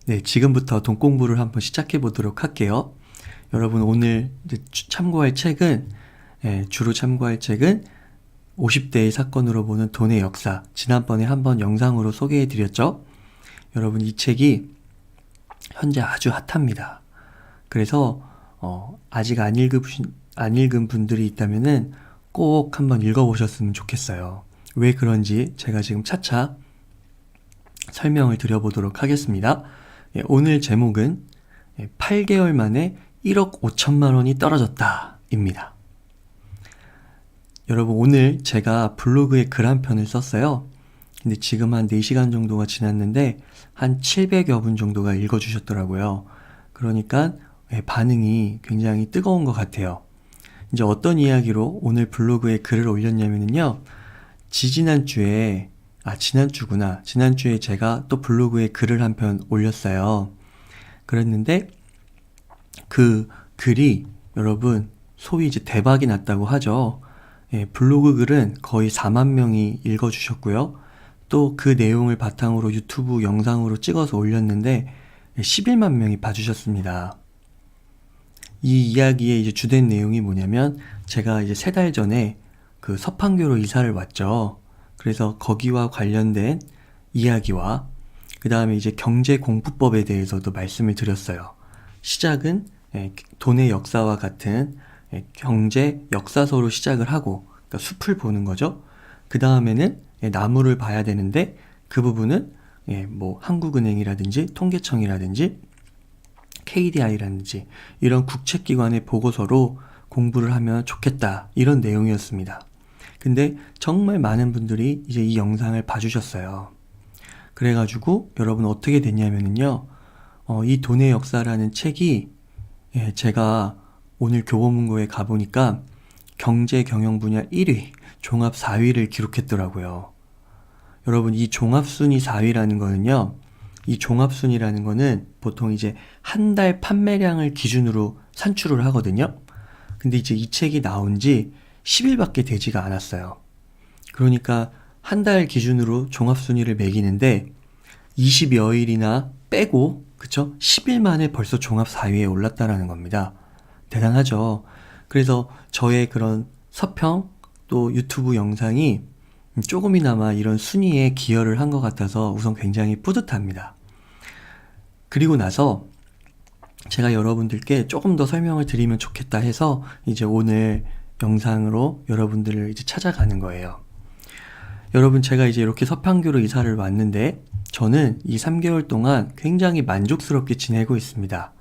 네, 지금부터 돈 공부를 한번 시작해 보도록 할게요. 여러분 오늘 이제 참고할 책은 주로 참고할 책은 50대의 사건으로 보는 돈의 역사. 지난번에 한번 영상으로 소개해 드렸죠. 여러분 이 책이 현재 아주 핫합니다. 그래서 아직 안 읽은 분들이 있다면은 꼭 한번 읽어보셨으면 좋겠어요. 왜 그런지 제가 지금 차차 설명을 드려보도록 하겠습니다. 오늘 제목은 8개월 만에 1억 5천만 원이 떨어졌다 입니다. 여러분 오늘 제가 블로그에 글 한 편을 썼어요. 근데 지금 한 4시간 정도가 지났는데 한 700여 분 정도가 읽어주셨더라고요. 그러니까 반응이 굉장히 뜨거운 것 같아요. 이제 어떤 이야기로 오늘 블로그에 글을 올렸냐면요. 지난주에 제가 또 블로그에 글을 한 편 올렸어요. 그랬는데 그 글이 여러분 소위 이제 대박이 났다고 하죠. 블로그 글은 거의 4만 명이 읽어주셨고요. 또 그 내용을 바탕으로 유튜브 영상으로 찍어서 올렸는데 11만 명이 봐주셨습니다. 이 이야기의 이제 주된 내용이 뭐냐면 제가 이제 3달 전에 그 서판교로 이사를 왔죠. 그래서 거기와 관련된 이야기와 그 다음에 이제 경제공부법에 대해서도 말씀을 드렸어요. 시작은 돈의 역사와 같은 경제 역사서로 시작을 하고 그러니까 숲을 보는 거죠. 그 다음에는 나무를 봐야 되는데 그 부분은 뭐 한국은행이라든지 통계청이라든지 KDI라든지 이런 국책기관의 보고서로 공부를 하면 좋겠다 이런 내용이었습니다. 근데 정말 많은 분들이 이제 이 영상을 봐주셨어요. 그래가지고 여러분 어떻게 됐냐면요. 이 돈의 역사라는 책이 제가 오늘 교보문고에 가보니까 경제 경영 분야 1위, 종합 4위를 기록했더라고요. 여러분 이 종합순위 4위라는 거는요. 이 종합순위라는 거는 보통 이제 한 달 판매량을 기준으로 산출을 하거든요. 근데 이제 이 책이 나온 지 10일밖에 되지가 않았어요. 그러니까 한 달 기준으로 종합순위를 매기는데 20여일이나 빼고 그쵸? 10일 만에 벌써 종합 4위에 올랐다라는 겁니다. 대단하죠. 그래서 저의 그런 서평 또 유튜브 영상이 조금이나마 이런 순위에 기여를 한 것 같아서 우선 굉장히 뿌듯합니다. 그리고 나서 제가 여러분들께 조금 더 설명을 드리면 좋겠다 해서 이제 오늘 영상으로 여러분들을 이제 찾아가는 거예요. 여러분 제가 이제 이렇게 서판교로 이사를 왔는데 저는 이 3개월 동안 굉장히 만족스럽게 지내고 있습니다.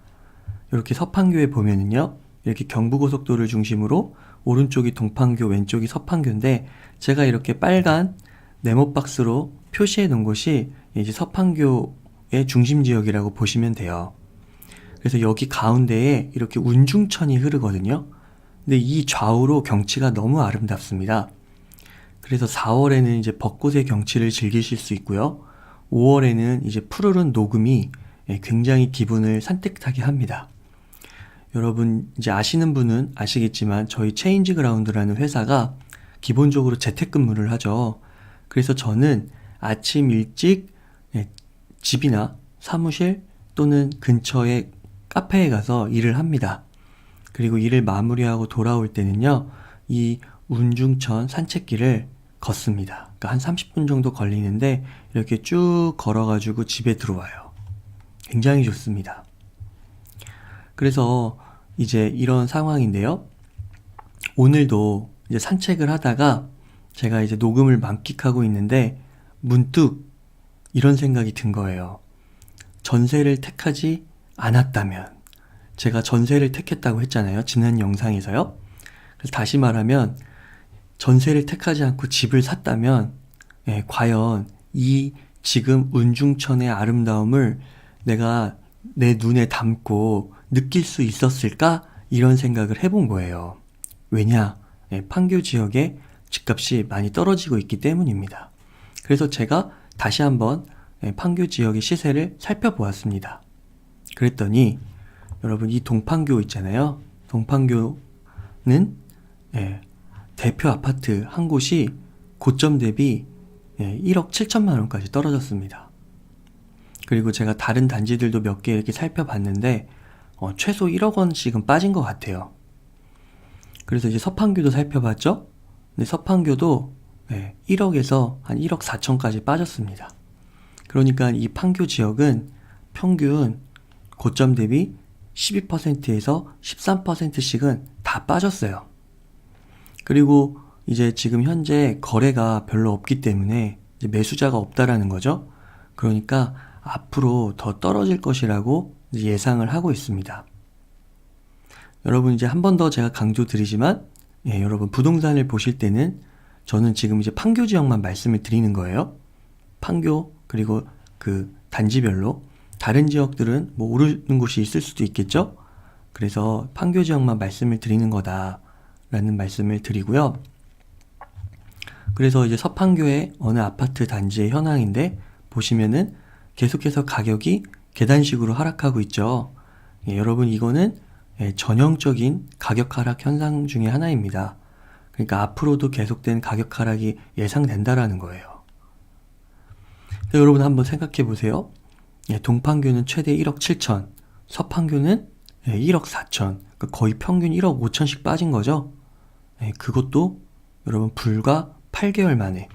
이렇게 서판교에 보면은요. 이렇게 경부고속도로를 중심으로 오른쪽이 동판교, 왼쪽이 서판교인데 제가 이렇게 빨간 네모박스로 표시해 놓은 곳이 이제 서판교의 중심 지역이라고 보시면 돼요. 그래서 여기 가운데에 이렇게 운중천이 흐르거든요. 근데 이 좌우로 경치가 너무 아름답습니다. 그래서 4월에는 이제 벚꽃의 경치를 즐기실 수 있고요. 5월에는 이제 푸르른 녹음이 굉장히 기분을 산뜻하게 합니다. 여러분 이제 아시는 분은 아시겠지만 저희 체인지 그라운드라는 회사가 기본적으로 재택근무를 하죠. 그래서 저는 아침 일찍 집이나 사무실 또는 근처의 카페에 가서 일을 합니다. 그리고 일을 마무리하고 돌아올 때는요. 이 운중천 산책길을 걷습니다. 그러니까 한 30분 정도 걸리는데 이렇게 쭉 걸어가지고 집에 들어와요. 굉장히 좋습니다. 그래서 이제 이런 상황인데요. 오늘도 이제 산책을 하다가 제가 이제 녹음을 만끽하고 있는데 문득 이런 생각이 든 거예요. 전세를 택하지 않았다면 제가 전세를 택했다고 했잖아요. 지난 영상에서요. 그래서 다시 말하면 전세를 택하지 않고 집을 샀다면 과연 이 지금 운중천의 아름다움을 내가 내 눈에 담고 느낄 수 있었을까? 이런 생각을 해본 거예요. 왜냐? 판교 지역의 집값이 많이 떨어지고 있기 때문입니다. 그래서 제가 다시 한번 판교 지역의 시세를 살펴보았습니다. 그랬더니 여러분 이 동판교 있잖아요. 동판교는 대표 아파트 한 곳이 고점 대비 1억 7천만 원까지 떨어졌습니다. 그리고 제가 다른 단지들도 몇 개 이렇게 살펴봤는데 최소 1억 원씩은 빠진 것 같아요. 그래서 이제 서판교도 살펴봤죠. 근데 서판교도 1억에서 한 1억 4천까지 빠졌습니다. 그러니까 이 판교 지역은 평균 고점 대비 12%에서 13%씩은 다 빠졌어요. 그리고 이제 지금 현재 거래가 별로 없기 때문에 이제 매수자가 없다라는 거죠. 그러니까 앞으로 더 떨어질 것이라고 예상을 하고 있습니다. 여러분 이제 한 번 더 제가 강조드리지만 여러분 부동산을 보실 때는 저는 지금 이제 판교 지역만 말씀을 드리는 거예요. 판교 그리고 그 단지별로 다른 지역들은 뭐 오르는 곳이 있을 수도 있겠죠. 그래서 판교 지역만 말씀을 드리는 거다라는 말씀을 드리고요. 그래서 이제 서판교의 어느 아파트 단지의 현황인데 보시면은 계속해서 가격이 계단식으로 하락하고 있죠. 여러분 이거는 전형적인 가격 하락 현상 중에 하나입니다. 그러니까 앞으로도 계속된 가격 하락이 예상된다라는 거예요. 여러분 한번 생각해 보세요. 동판교는 최대 1억 7천, 서판교는 1억 4천, 그러니까 거의 평균 1억 5천씩 빠진 거죠. 그것도 여러분 불과 8개월 만에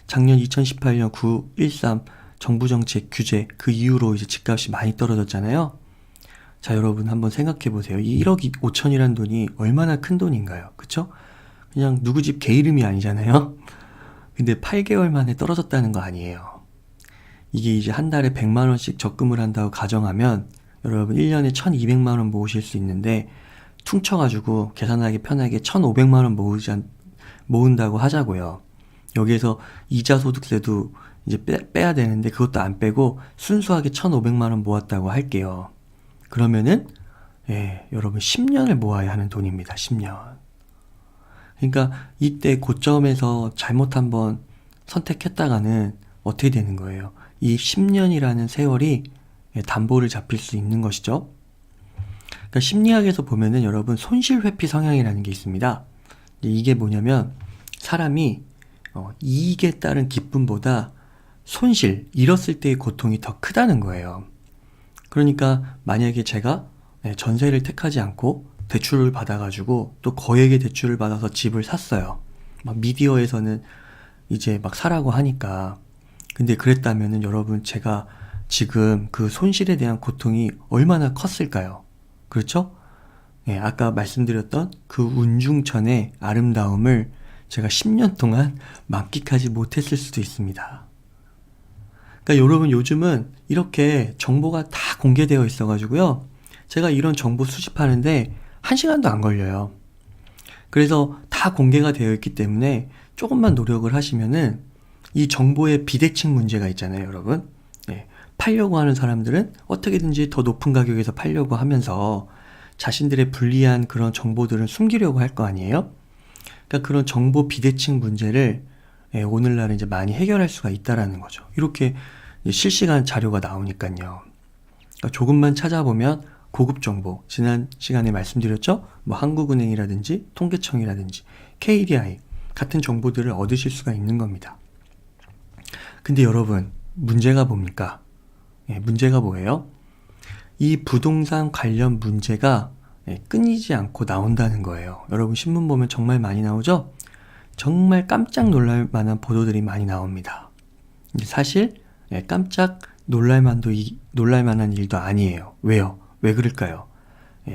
작년 2018년 9.13 정부정책 규제 그 이후로 이제 집값이 많이 떨어졌잖아요. 자, 여러분 한번 생각해 보세요. 이 1억 5천이란 돈이 얼마나 큰 돈인가요? 그쵸? 그냥 누구 집 개 이름이 아니잖아요. 근데 8개월 만에 떨어졌다는 거 아니에요. 이게 이제 한 달에 100만 원씩 적금을 한다고 가정하면 여러분 1년에 1200만 원 모으실 수 있는데 퉁쳐가지고 계산하기 편하게 1500만 원 모은다고 하자고요. 여기에서 이자 소득세도 이제 빼야 되는데 그것도 안 빼고 순수하게 1500만 원 모았다고 할게요. 그러면은 여러분 10년을 모아야 하는 돈입니다. 10년. 그러니까 이때 고점에서 잘못 한번 선택했다가는 어떻게 되는 거예요? 이 10년이라는 세월이 담보를 잡힐 수 있는 것이죠. 그러니까 심리학에서 보면은 여러분 손실회피 성향이라는 게 있습니다. 이게 뭐냐면 사람이 이익에 따른 기쁨보다 손실, 잃었을 때의 고통이 더 크다는 거예요. 그러니까 만약에 제가 전세를 택하지 않고 대출을 받아가지고 또 거액의 대출을 받아서 집을 샀어요. 막 미디어에서는 이제 막 사라고 하니까. 근데 그랬다면은 여러분 제가 지금 그 손실에 대한 고통이 얼마나 컸을까요? 그렇죠? 아까 말씀드렸던 그 운중천의 아름다움을 제가 10년 동안 만끽하지 못했을 수도 있습니다. 그러니까 여러분 요즘은 이렇게 정보가 다 공개되어 있어가지고요. 제가 이런 정보 수집하는데 1시간도 안 걸려요. 그래서 다 공개가 되어 있기 때문에 조금만 노력을 하시면은 이 정보의 비대칭 문제가 있잖아요, 여러분. 팔려고 하는 사람들은 어떻게든지 더 높은 가격에서 팔려고 하면서 자신들의 불리한 그런 정보들을 숨기려고 할 거 아니에요? 그러니까 그런 정보 비대칭 문제를 오늘날 이제 많이 해결할 수가 있다라는 거죠. 이렇게 실시간 자료가 나오니까요. 그러니까 조금만 찾아보면 고급 정보, 지난 시간에 말씀드렸죠? 뭐 한국은행이라든지 통계청이라든지 KDI 같은 정보들을 얻으실 수가 있는 겁니다. 근데 여러분, 문제가 뭡니까? 문제가 뭐예요? 이 부동산 관련 문제가 끊이지 않고 나온다는 거예요. 여러분 신문 보면 정말 많이 나오죠? 정말 깜짝 놀랄 만한 보도들이 많이 나옵니다. 사실 깜짝 놀랄 만한 일도 아니에요. 왜요? 왜 그럴까요?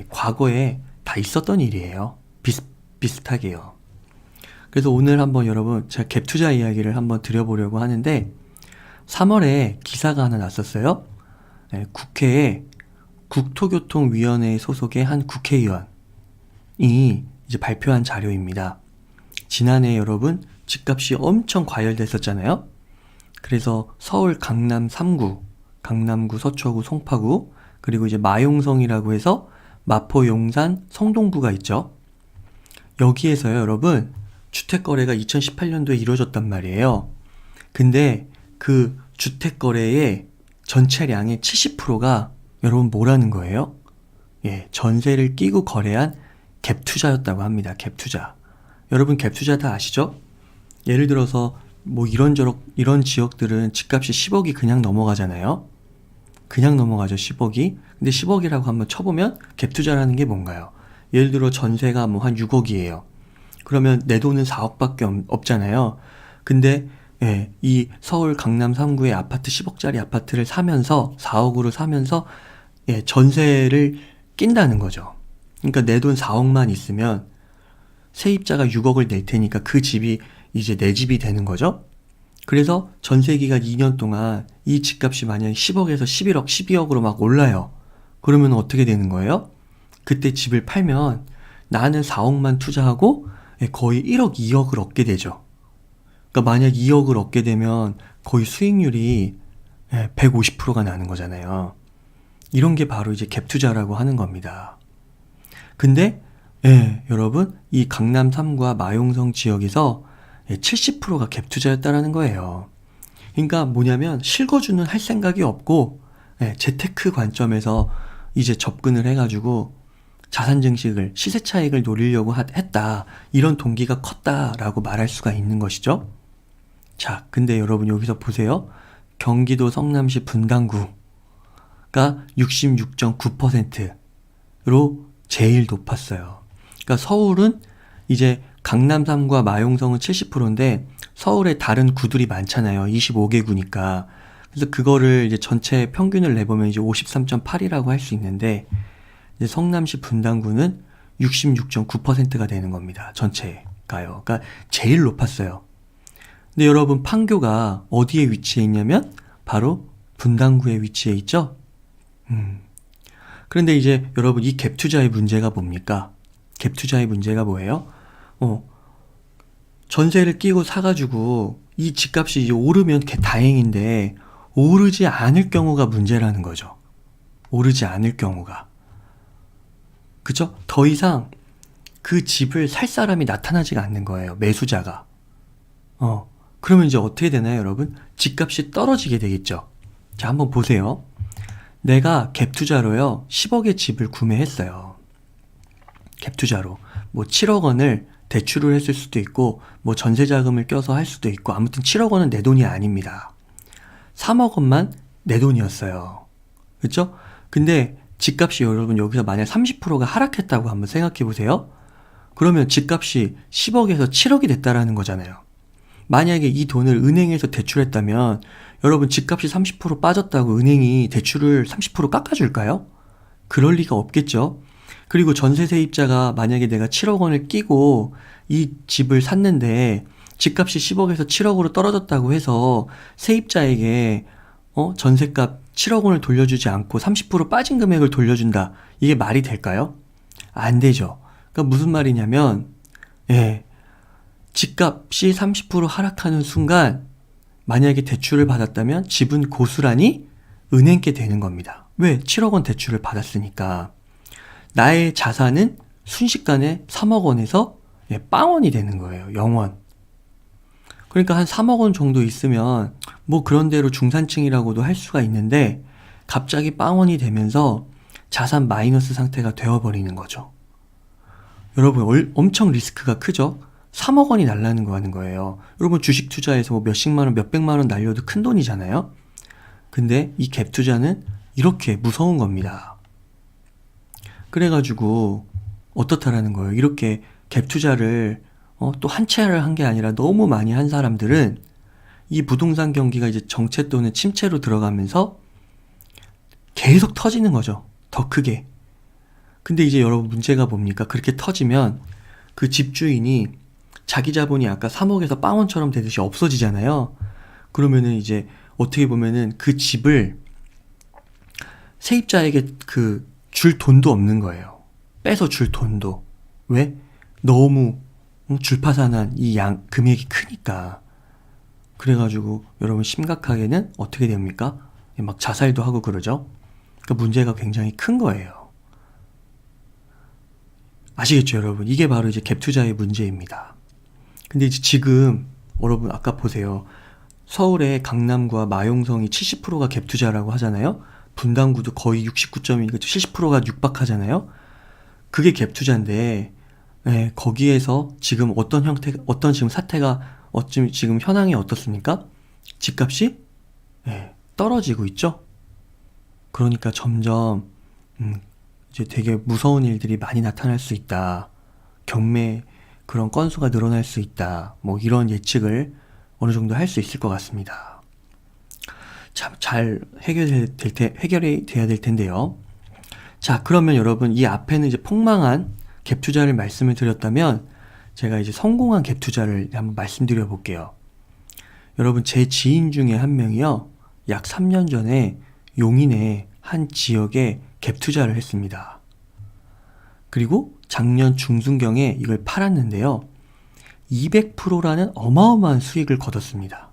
과거에 다 있었던 일이에요. 비슷하게요. 그래서 오늘 한번 여러분 제가 갭 투자 이야기를 한번 드려보려고 하는데 3월에 기사가 하나 났었어요. 국회에 국토교통위원회 소속의 한 국회의원이 이제 발표한 자료입니다. 지난해 여러분 집값이 엄청 과열됐었잖아요. 그래서 서울 강남 3구, 강남구, 서초구, 송파구, 그리고 이제 마용성이라고 해서 마포, 용산, 성동구가 있죠. 여기에서요, 여러분 주택거래가 2018년도에 이루어졌단 말이에요. 근데 그 주택거래의 전체량의 70%가 여러분 뭐라는 거예요? 전세를 끼고 거래한 갭투자였다고 합니다. 갭투자. 여러분 갭투자 다 아시죠? 예를 들어서 뭐 이런 지역들은 집값이 10억이 그냥 넘어가잖아요. 그냥 넘어가죠, 10억이. 근데 10억이라고 한번 쳐보면 갭 투자라는 게 뭔가요? 예를 들어 전세가 뭐 한 6억이에요. 그러면 내 돈은 4억밖에 없잖아요. 근데 예, 이 서울 강남 3구의 아파트 10억짜리 아파트를 사면서 4억으로 사면서 예, 전세를 낀다는 거죠. 그러니까 내 돈 4억만 있으면 세입자가 6억을 낼 테니까 그 집이 이제 내 집이 되는 거죠. 그래서 전세 기간 2년 동안 이 집값이 만약에 10억에서 11억, 12억으로 막 올라요. 그러면 어떻게 되는 거예요? 그때 집을 팔면 나는 4억만 투자하고 거의 1억, 2억을 얻게 되죠. 그러니까 만약 2억을 얻게 되면 거의 수익률이 150%가 나는 거잖아요. 이런 게 바로 이제 갭 투자라고 하는 겁니다. 근데 여러분, 이 강남 3구와 마용성 지역에서 70%가 갭 투자였다라는 거예요. 그러니까 뭐냐면 실거주는 할 생각이 없고 재테크 관점에서 이제 접근을 해가지고 자산 증식을, 시세 차익을 노리려고 했다. 이런 동기가 컸다라고 말할 수가 있는 것이죠. 자, 근데 여러분 여기서 보세요. 경기도 성남시 분당구가 66.9%로 제일 높았어요. 그러니까 서울은 이제 강남 3구와 마용성은 70%인데 서울에 다른 구들이 많잖아요. 25개 구니까. 그래서 그거를 이제 전체 평균을 내보면 이제 53.8이라고 할 수 있는데 이제 성남시 분당구는 66.9%가 되는 겁니다. 전체가요. 그러니까 제일 높았어요. 근데 여러분 판교가 어디에 위치해 있냐면 바로 분당구에 위치해 있죠. 그런데 이제 여러분 이 갭 투자의 문제가 뭡니까? 갭 투자의 문제가 뭐예요? 전세를 끼고 사가지고 이 집값이 이제 오르면 다행인데 오르지 않을 경우가 문제라는 거죠. 오르지 않을 경우가. 그죠? 더 이상 그 집을 살 사람이 나타나지가 않는 거예요. 매수자가. 그러면 이제 어떻게 되나요, 여러분? 집값이 떨어지게 되겠죠. 자, 한번 보세요. 내가 갭 투자로요, 10억의 집을 구매했어요. 갭 투자로. 뭐 7억 원을 대출을 했을 수도 있고, 뭐 전세 자금을 껴서 할 수도 있고, 아무튼 7억 원은 내 돈이 아닙니다. 3억 원만 내 돈이었어요. 그렇죠? 근데 집값이 여러분 여기서 만약 30%가 하락했다고 한번 생각해 보세요. 그러면 집값이 10억에서 7억이 됐다라는 거잖아요. 만약에 이 돈을 은행에서 대출했다면 여러분 집값이 30% 빠졌다고 은행이 대출을 30% 깎아줄까요? 그럴 리가 없겠죠. 그리고 전세 세입자가 만약에 내가 7억 원을 끼고 이 집을 샀는데 집값이 10억에서 7억으로 떨어졌다고 해서 세입자에게 전세값 7억 원을 돌려주지 않고 30% 빠진 금액을 돌려준다. 이게 말이 될까요? 안 되죠. 그러니까 무슨 말이냐면 집값이 30% 하락하는 순간 만약에 대출을 받았다면 집은 고스란히 은행께 되는 겁니다. 왜? 7억 원 대출을 받았으니까. 나의 자산은 순식간에 3억 원에서 빵원이 되는 거예요. 0원. 그러니까 한 3억 원 정도 있으면 뭐 그런 대로 중산층이라고도 할 수가 있는데 갑자기 빵원이 되면서 자산 마이너스 상태가 되어버리는 거죠. 여러분 엄청 리스크가 크죠? 3억 원이 날라는 거 하는 거예요. 여러분 주식 투자해서 뭐 몇십만 원, 몇백만 원 날려도 큰 돈이잖아요. 근데 이 갭 투자는 이렇게 무서운 겁니다. 그래가지고 어떻다라는 거예요. 이렇게 갭 투자를 또 한 차례를 한 게 아니라 너무 많이 한 사람들은 이 부동산 경기가 이제 정체 또는 침체로 들어가면서 계속 터지는 거죠. 더 크게. 근데 이제 여러분 문제가 뭡니까? 그렇게 터지면 그 집주인이 자기 자본이 아까 3억에서 빵원처럼 되듯이 없어지잖아요. 그러면은 이제 어떻게 보면은 그 집을 세입자에게 줄 돈도 없는 거예요. 빼서 줄 돈도. 왜? 너무 줄파산한 이 금액이 크니까. 그래가지고 여러분 심각하게는 어떻게 됩니까? 막 자살도 하고 그러죠. 그러니까 문제가 굉장히 큰 거예요. 아시겠죠, 여러분? 이게 바로 이제 갭 투자의 문제입니다. 근데 이제 지금 여러분 아까 보세요. 서울의 강남구와 마용성이 70%가 갭 투자라고 하잖아요. 분당구도 거의 69.2, 70%가 육박하잖아요. 그게 갭 투자인데 거기에서 지금 어떤 지금 사태가 지금 현황이 어떻습니까? 집값이 떨어지고 있죠. 그러니까 점점 이제 되게 무서운 일들이 많이 나타날 수 있다. 경매 그런 건수가 늘어날 수 있다. 뭐 이런 예측을 어느 정도 할 수 있을 것 같습니다. 참 잘 해결이 돼야 될 텐데요. 자, 그러면 여러분 이 앞에는 이제 폭망한 갭 투자를 말씀을 드렸다면 제가 이제 성공한 갭 투자를 한번 말씀드려 볼게요. 여러분 제 지인 중에 한 명이요. 약 3년 전에 용인의 한 지역에 갭 투자를 했습니다. 그리고 작년 중순경에 이걸 팔았는데요. 200%라는 어마어마한 수익을 거뒀습니다.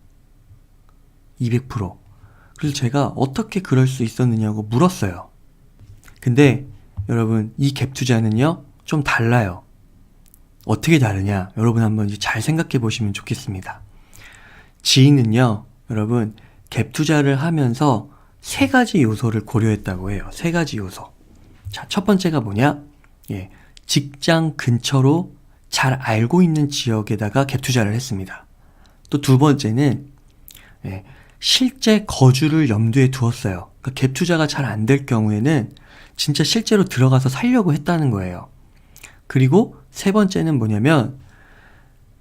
200%. 그래서 제가 어떻게 그럴 수 있었느냐고 물었어요. 근데 여러분 이 갭 투자는요 좀 달라요. 어떻게 다르냐? 여러분 한번 이제 잘 생각해 보시면 좋겠습니다. 지인은요 여러분 갭 투자를 하면서 3가지 요소를 고려했다고 해요. 3가지 요소. 자, 첫 번째가 뭐냐? 직장 근처로 잘 알고 있는 지역에다가 갭 투자를 했습니다. 또 두 번째는 실제 거주를 염두에 두었어요. 그러니까 갭 투자가 잘 안 될 경우에는 진짜 실제로 들어가서 살려고 했다는 거예요. 그리고 세 번째는 뭐냐면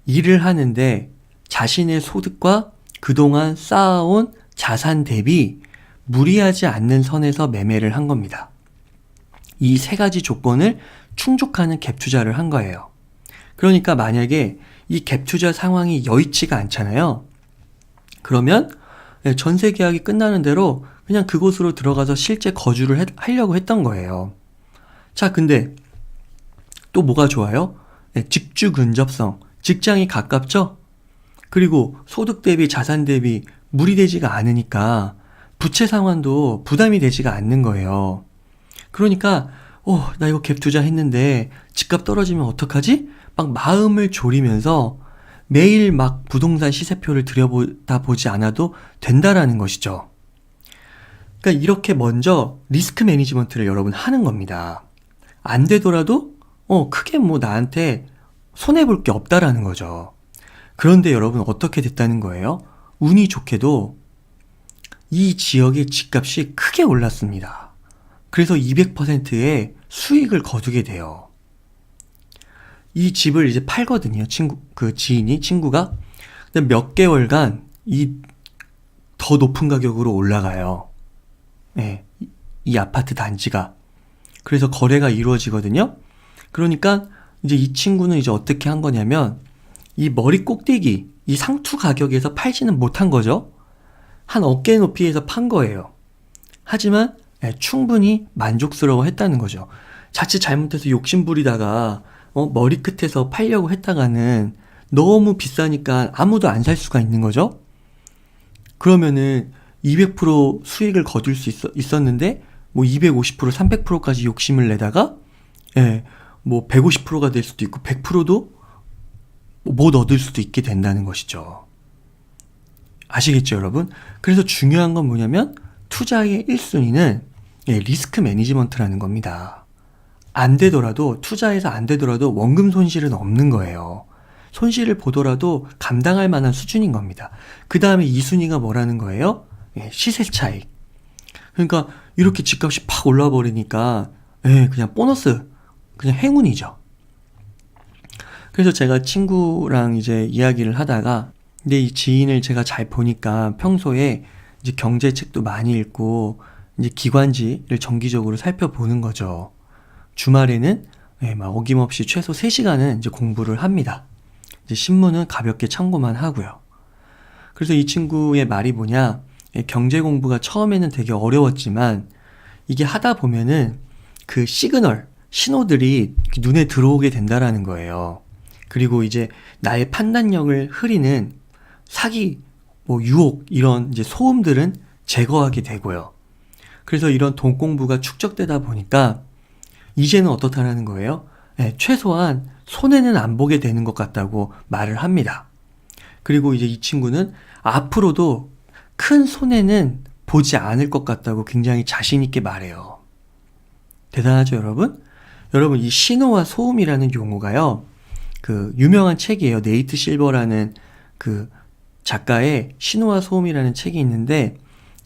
일을 하는데 자신의 소득과 그동안 쌓아온 자산 대비 무리하지 않는 선에서 매매를 한 겁니다. 이 3가지 조건을 충족하는 갭 투자를 한 거예요. 그러니까 만약에 이 갭 투자 상황이 여의치가 않잖아요. 그러면 전세 계약이 끝나는 대로 그냥 그곳으로 들어가서 실제 거주를 하려고 했던 거예요. 자, 근데 또 뭐가 좋아요? 직주 근접성, 직장이 가깝죠? 그리고 소득 대비 자산 대비 무리되지가 않으니까 부채 상환도 부담이 되지가 않는 거예요. 그러니까 나 이거 갭 투자 했는데 집값 떨어지면 어떡하지? 막 마음을 졸이면서 매일 막 부동산 시세표를 들여다 보지 않아도 된다라는 것이죠. 그러니까 이렇게 먼저 리스크 매니지먼트를 여러분 하는 겁니다. 안 되더라도 크게 뭐 나한테 손해볼 게 없다라는 거죠. 그런데 여러분 어떻게 됐다는 거예요? 운이 좋게도 이 지역의 집값이 크게 올랐습니다. 그래서 200%의 수익을 거두게 돼요. 이 집을 이제 팔거든요. 친구가. 근데 몇 개월간 더 높은 가격으로 올라가요. 이 아파트 단지가. 그래서 거래가 이루어지거든요. 그러니까 이제 이 친구는 이제 어떻게 한 거냐면 이 머리 꼭대기, 이 상투 가격에서 팔지는 못한 거죠. 한 어깨 높이에서 판 거예요. 하지만 충분히 만족스러워 했다는 거죠. 자칫 잘못해서 욕심부리다가 머리 끝에서 팔려고 했다가는 너무 비싸니까 아무도 안 살 수가 있는 거죠. 그러면은 200% 수익을 거둘 수 있었는데 뭐 250%, 300%까지 욕심을 내다가 뭐 150%가 될 수도 있고 100%도 못 얻을 수도 있게 된다는 것이죠. 아시겠죠, 여러분? 그래서 중요한 건 뭐냐면 투자의 1순위는 리스크 매니지먼트라는 겁니다. 안 되더라도 투자해서 안 되더라도 원금 손실은 없는 거예요. 손실을 보더라도 감당할 만한 수준인 겁니다. 그 다음에 2순위가 뭐라는 거예요? 시세 차익. 그러니까 이렇게 집값이 팍 올라 버리니까 그냥 보너스, 그냥 행운이죠. 그래서 제가 친구랑 이제 이야기를 하다가 근데 이 지인을 제가 잘 보니까 평소에 이제 경제책도 많이 읽고 이제 기관지를 정기적으로 살펴보는 거죠. 주말에는 막 어김없이 최소 3시간은 이제 공부를 합니다. 이제 신문은 가볍게 참고만 하고요. 그래서 이 친구의 말이 뭐냐? 경제 공부가 처음에는 되게 어려웠지만 이게 하다 보면은 그 신호들이 눈에 들어오게 된다라는 거예요. 그리고 이제 나의 판단력을 흐리는 사기, 뭐 유혹 이런 이제 소음들은 제거하게 되고요. 그래서 이런 돈 공부가 축적되다 보니까 이제는 어떻다라는 거예요? 최소한 손해는 안 보게 되는 것 같다고 말을 합니다. 그리고 이제 이 친구는 앞으로도 큰 손해는 보지 않을 것 같다고 굉장히 자신 있게 말해요. 대단하죠, 여러분? 여러분, 이 신호와 소음이라는 용어가요, 그 유명한 책이에요. 네이트 실버라는 그 작가의 신호와 소음이라는 책이 있는데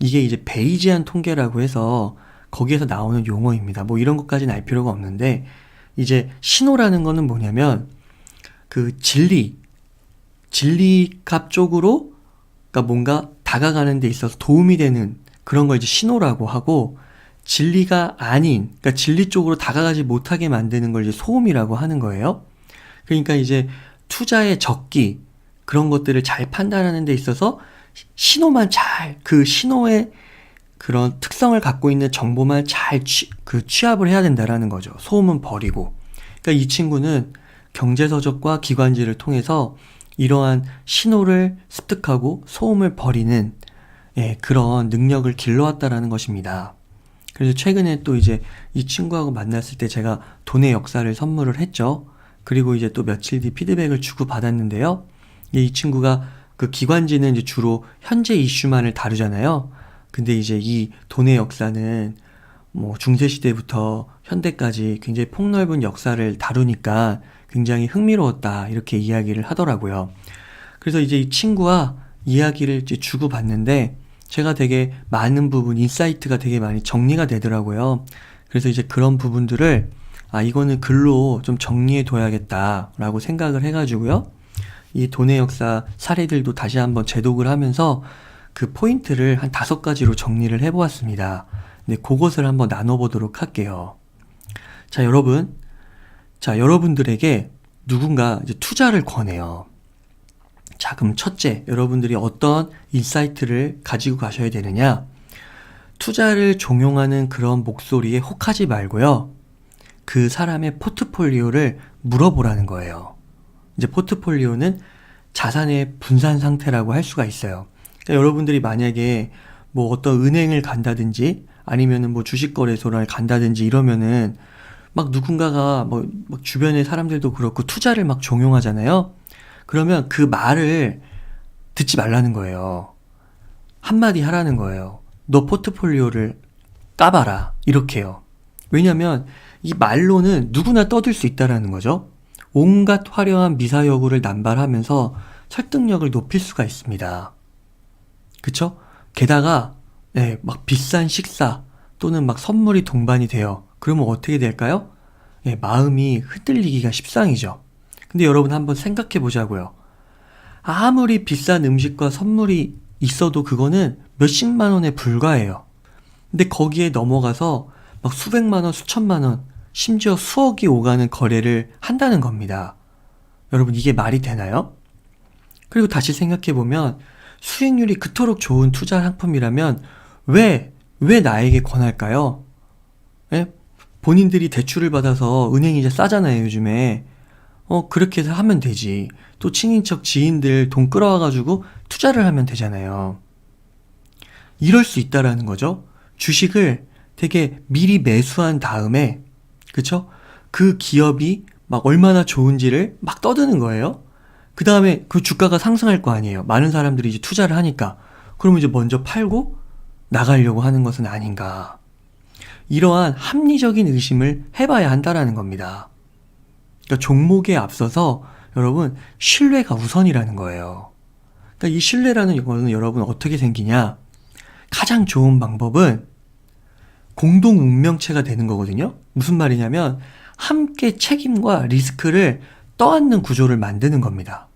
이게 이제 베이지안 통계라고 해서 거기에서 나오는 용어입니다. 뭐 이런 것까지는 알 필요가 없는데, 이제 신호라는 거는 뭐냐면 그 진리값 쪽으로, 그러니까 뭔가 다가가는 데 있어서 도움이 되는 그런 걸 이제 신호라고 하고, 진리가 아닌, 그러니까 진리 쪽으로 다가가지 못하게 만드는 걸 이제 소음이라고 하는 거예요. 그러니까 이제 투자의 적기, 그런 것들을 잘 판단하는 데 있어서 신호만 잘, 그 신호의 그런 특성을 갖고 있는 정보만 잘 취합을 해야 된다라는 거죠. 소음은 버리고. 그러니까 이 친구는 경제서적과 기관지를 통해서 이러한 신호를 습득하고 소음을 버리는, 그런 능력을 길러왔다라는 것입니다. 그래서 최근에 또 이제 이 친구하고 만났을 때 제가 돈의 역사를 선물을 했죠. 그리고 이제 또 며칠 뒤 피드백을 주고 받았는데요. 이 친구가 그 기관지는 이제 주로 현재 이슈만을 다루잖아요. 근데 이제 이 돈의 역사는 뭐 중세시대부터 현대까지 굉장히 폭넓은 역사를 다루니까 굉장히 흥미로웠다, 이렇게 이야기를 하더라고요. 그래서 이제 이 친구와 이야기를 이제 주고받는데 제가 되게 많은 부분, 인사이트가 되게 많이 정리가 되더라고요. 그래서 이제 그런 부분들을 이거는 글로 좀 정리해 둬야겠다라고 생각을 해가지고요. 이 돈의 역사 사례들도 다시 한번 재독을 하면서 그 포인트를 한 5가지로 정리를 해보았습니다. 네, 그것을 한번 나눠보도록 할게요. 자, 여러분들에게 누군가 이제 투자를 권해요. 자, 그럼 첫째, 여러분들이 어떤 인사이트를 가지고 가셔야 되느냐? 투자를 종용하는 그런 목소리에 혹하지 말고요. 그 사람의 포트폴리오를 물어보라는 거예요. 이제 포트폴리오는 자산의 분산 상태라고 할 수가 있어요. 그러니까 여러분들이 만약에 뭐 어떤 은행을 간다든지 아니면은 뭐 주식거래소를 간다든지 이러면은 막 누군가가 막 주변의 사람들도 그렇고 투자를 막 종용하잖아요. 그러면 그 말을 듣지 말라는 거예요. 한마디 하라는 거예요. 너 포트폴리오를 까봐라. 이렇게요. 왜냐면 이 말로는 누구나 떠들 수 있다라는 거죠. 온갖 화려한 미사여구를 남발하면서 설득력을 높일 수가 있습니다. 그쵸? 게다가 막 비싼 식사 또는 막 선물이 동반이 돼요. 그러면 어떻게 될까요? 마음이 흔들리기가 십상이죠. 근데 여러분 한번 생각해 보자고요. 아무리 비싼 음식과 선물이 있어도 그거는 몇십만 원에 불과해요. 근데 거기에 넘어가서 막 수백만 원, 수천만 원, 심지어 수억이 오가는 거래를 한다는 겁니다. 여러분, 이게 말이 되나요? 그리고 다시 생각해 보면 수익률이 그토록 좋은 투자 상품이라면 왜 나에게 권할까요? 본인들이 대출을 받아서 은행이 이제 싸잖아요, 요즘에. 그렇게 해서 하면 되지. 또 친인척 지인들 돈 끌어와가지고 투자를 하면 되잖아요. 이럴 수 있다라는 거죠. 주식을 되게 미리 매수한 다음에, 그쵸? 그 기업이 막 얼마나 좋은지를 막 떠드는 거예요. 그 다음에 그 주가가 상승할 거 아니에요. 많은 사람들이 이제 투자를 하니까. 그러면 이제 먼저 팔고 나가려고 하는 것은 아닌가. 이러한 합리적인 의심을 해봐야 한다라는 겁니다. 그러니까 종목에 앞서서 여러분 신뢰가 우선이라는 거예요. 그러니까 이 신뢰라는 거는 여러분 어떻게 생기냐? 가장 좋은 방법은 공동 운명체가 되는 거거든요. 무슨 말이냐면 함께 책임과 리스크를 떠안는 구조를 만드는 겁니다.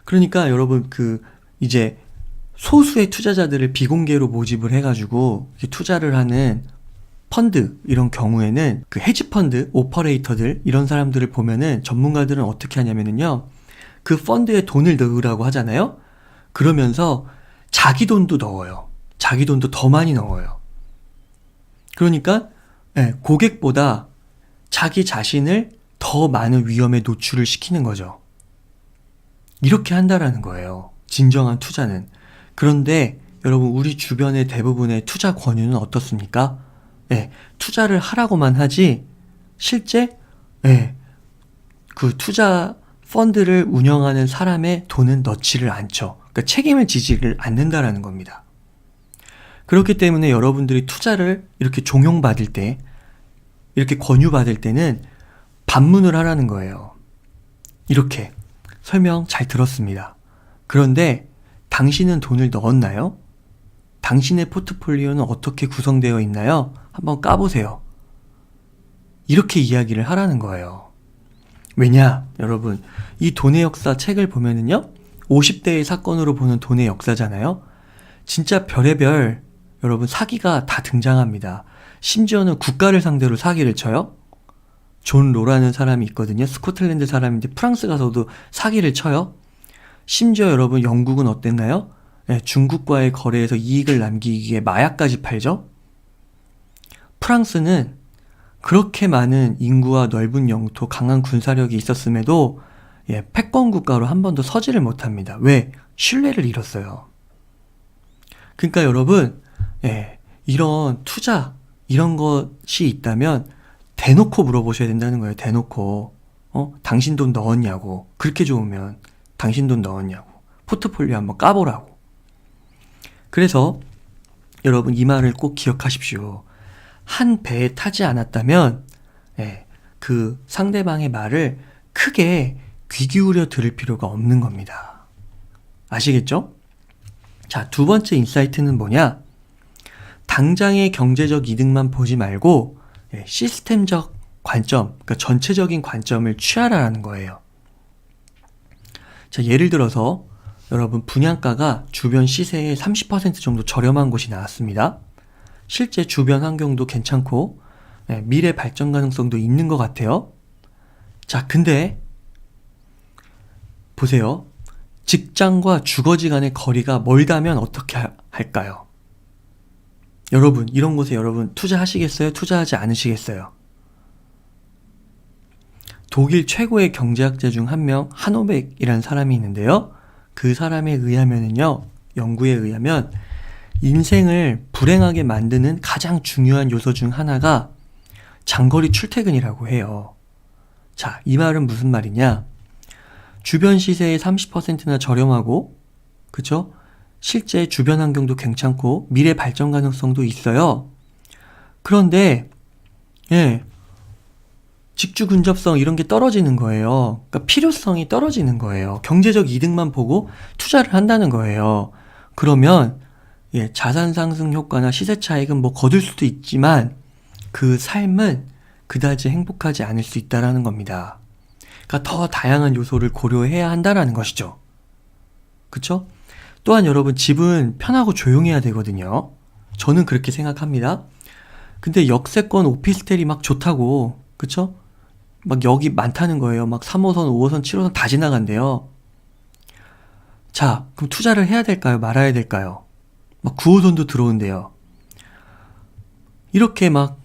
그러니까 여러분 이제 소수의 투자자들을 비공개로 모집을 해가지고 투자를 하는 펀드, 이런 경우에는 그 헤지펀드 오퍼레이터들, 이런 사람들을 보면은 전문가들은 어떻게 하냐면은요, 그 펀드에 돈을 넣으라고 하잖아요. 그러면서 자기 돈도 넣어요. 자기 돈도 더 많이 넣어요. 그러니까 고객보다 자기 자신을 더 많은 위험에 노출을 시키는 거죠. 이렇게 한다라는 거예요. 진정한 투자는. 그런데 여러분, 우리 주변의 대부분의 투자 권유는 어떻습니까? 투자를 하라고만 하지 실제 그 투자 펀드를 운영하는 사람의 돈은 넣지를 않죠. 그러니까 책임을 지지를 않는다라는 겁니다. 그렇기 때문에 여러분들이 투자를 이렇게 종용받을 때, 이렇게 권유받을 때는 반문을 하라는 거예요. 이렇게 설명 잘 들었습니다. 그런데 당신은 돈을 넣었나요? 당신의 포트폴리오는 어떻게 구성되어 있나요? 한번 까보세요. 이렇게 이야기를 하라는 거예요. 왜냐, 여러분, 이 돈의 역사 책을 보면은요, 50대의 사건으로 보는 돈의 역사잖아요. 진짜 별의별 여러분 사기가 다 등장합니다. 심지어는 국가를 상대로 사기를 쳐요. 존 로라는 사람이 있거든요. 스코틀랜드 사람인데 프랑스 가서도 사기를 쳐요. 심지어 여러분 영국은 어땠나요? 네, 중국과의 거래에서 이익을 남기기 위해 마약까지 팔죠. 프랑스는 그렇게 많은 인구와 넓은 영토, 강한 군사력이 있었음에도 패권 국가로 한 번도 서지를 못합니다. 왜? 신뢰를 잃었어요. 그러니까 여러분, 이런 투자, 이런 것이 있다면 대놓고 물어보셔야 된다는 거예요. 대놓고. 당신 돈 넣었냐고. 그렇게 좋으면 당신 돈 넣었냐고. 포트폴리오 한번 까보라고. 그래서 여러분 이 말을 꼭 기억하십시오. 한 배에 타지 않았다면 그 상대방의 말을 크게 귀 기울여 들을 필요가 없는 겁니다. 아시겠죠? 자, 두 번째 인사이트는 뭐냐? 당장의 경제적 이득만 보지 말고 시스템적 관점, 그러니까 전체적인 관점을 취하라는 거예요. 자, 예를 들어서 여러분 분양가가 주변 시세의 30% 정도 저렴한 곳이 나왔습니다. 실제 주변 환경도 괜찮고 미래 발전 가능성도 있는 것 같아요. 자, 근데 보세요. 직장과 주거지 간의 거리가 멀다면 어떻게 할까요? 여러분, 이런 곳에 여러분 투자하시겠어요? 투자하지 않으시겠어요? 독일 최고의 경제학자 중 한 명, 하노백이라는 사람이 있는데요. 그 사람에 의하면은요, 연구에 의하면 인생을 불행하게 만드는 가장 중요한 요소 중 하나가 장거리 출퇴근이라고 해요. 자, 이 말은 무슨 말이냐? 주변 시세의 30%나 저렴하고, 그쵸? 실제 주변 환경도 괜찮고 미래 발전 가능성도 있어요. 그런데 직주 근접성 이런 게 떨어지는 거예요. 그러니까 필요성이 떨어지는 거예요. 경제적 이득만 보고 투자를 한다는 거예요. 그러면 자산 상승 효과나 시세 차익은 뭐 거둘 수도 있지만 그 삶은 그다지 행복하지 않을 수 있다라는 겁니다. 그러니까 더 다양한 요소를 고려해야 한다라는 것이죠. 그쵸? 또한 여러분 집은 편하고 조용해야 되거든요. 저는 그렇게 생각합니다. 근데 역세권 오피스텔이 막 좋다고, 그쵸? 막 여기 많다는 거예요. 막 3호선, 5호선, 7호선 다 지나간대요. 자, 그럼 투자를 해야 될까요? 말아야 될까요? 막 9호선도 들어온대요. 이렇게 막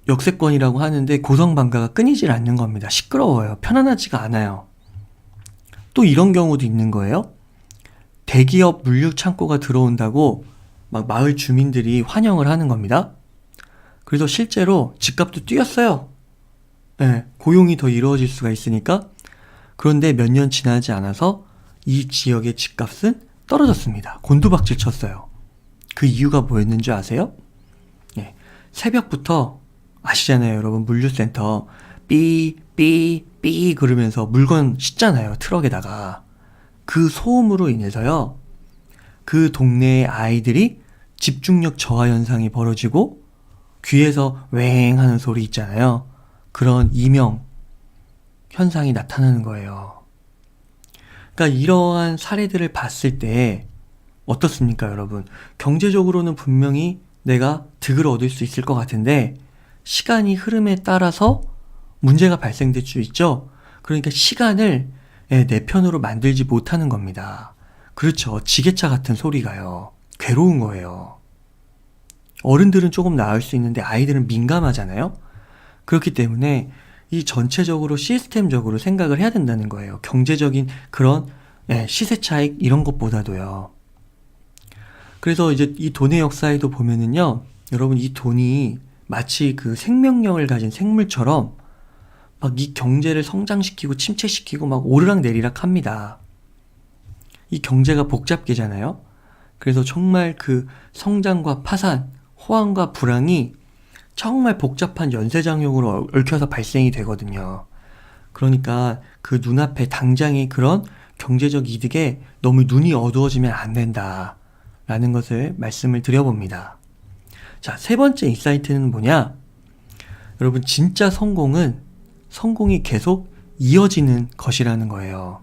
역세권이라고 하는데 고성방가가 끊이질 않는 겁니다. 시끄러워요. 편안하지가 않아요. 또 이런 경우도 있는 거예요. 대기업 물류 창고가 들어온다고 막 마을 주민들이 환영을 하는 겁니다. 그래서 실제로 집값도 뛰었어요. 고용이 더 이루어질 수가 있으니까. 그런데 몇 년 지나지 않아서 이 지역의 집값은 떨어졌습니다. 곤두박질 쳤어요. 그 이유가 뭐였는지 아세요? 새벽부터 아시잖아요, 여러분. 물류센터 삐 그러면서 물건 싣잖아요, 트럭에다가. 그 소음으로 인해서요, 그 동네의 아이들이 집중력 저하 현상이 벌어지고 귀에서 웽 하는 소리 있잖아요. 그런 이명 현상이 나타나는 거예요. 그러니까 이러한 사례들을 봤을 때 어떻습니까, 여러분? 경제적으로는 분명히 내가 득을 얻을 수 있을 것 같은데 시간이 흐름에 따라서 문제가 발생될 수 있죠. 그러니까 시간을 내 편으로 만들지 못하는 겁니다. 그렇죠. 지게차 같은 소리가요. 괴로운 거예요. 어른들은 조금 나을 수 있는데 아이들은 민감하잖아요. 그렇기 때문에 이 전체적으로 시스템적으로 생각을 해야 된다는 거예요. 경제적인 그런 시세 차익 이런 것보다도요. 그래서 이제 이 돈의 역사에도 보면은요, 여러분 이 돈이 마치 그 생명력을 가진 생물처럼 막 이 경제를 성장시키고 침체시키고 막 오르락내리락 합니다. 이 경제가 복잡계잖아요. 그래서 정말 그 성장과 파산, 호황과 불황이 정말 복잡한 연쇄작용으로 얽혀서 발생이 되거든요. 그러니까 그 눈앞에 당장의 그런 경제적 이득에 너무 눈이 어두워지면 안 된다. 라는 것을 말씀을 드려봅니다. 자, 세 번째 인사이트는 뭐냐? 여러분, 진짜 성공이 계속 이어지는 것이라는 거예요.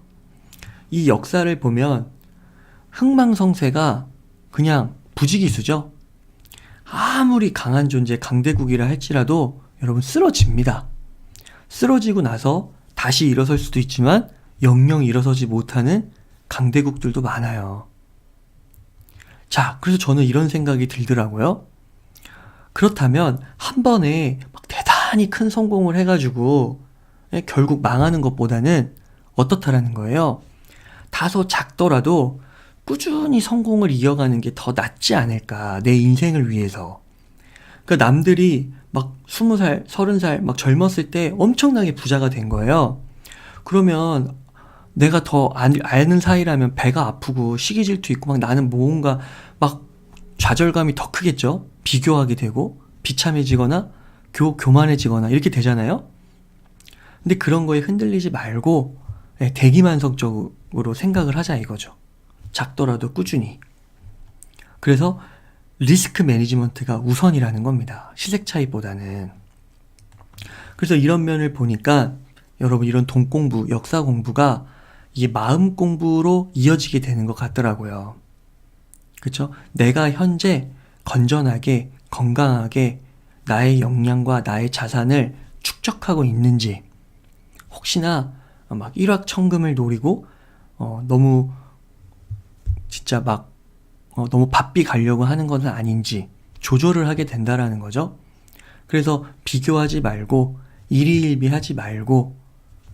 이 역사를 보면 흥망성쇠가 그냥 부지기수죠. 아무리 강한 존재, 강대국이라 할지라도 여러분 쓰러집니다. 쓰러지고 나서 다시 일어설 수도 있지만 영영 일어서지 못하는 강대국들도 많아요. 자, 그래서 저는 이런 생각이 들더라고요. 그렇다면 한 번에 막 대단히 큰 성공을 해가지고 결국 망하는 것보다는 어떻다라는 거예요. 다소 작더라도 꾸준히 성공을 이어가는 게 더 낫지 않을까, 내 인생을 위해서. 그러니까 남들이 막 20살, 30살 막 젊었을 때 엄청나게 부자가 된 거예요. 그러면 내가 더 아는 사이라면 배가 아프고 시기 질투 있고 막 나는 뭔가 막 좌절감이 더 크겠죠. 비교하게 되고 비참해지거나 교만해지거나 이렇게 되잖아요. 근데 그런 거에 흔들리지 말고 대기만성적으로 생각을 하자 이거죠. 작더라도 꾸준히. 그래서 리스크 매니지먼트가 우선이라는 겁니다. 시색 차이보다는. 그래서 이런 면을 보니까 여러분, 이런 돈 공부, 역사 공부가 이게 마음 공부로 이어지게 되는 것 같더라고요. 그렇죠? 내가 현재 건전하게, 건강하게 나의 역량과 나의 자산을 축적하고 있는지, 혹시나 막 일확천금을 노리고 너무 진짜 막 너무 바삐 가려고 하는 것은 아닌지 조절을 하게 된다라는 거죠. 그래서 비교하지 말고 일희일비하지 말고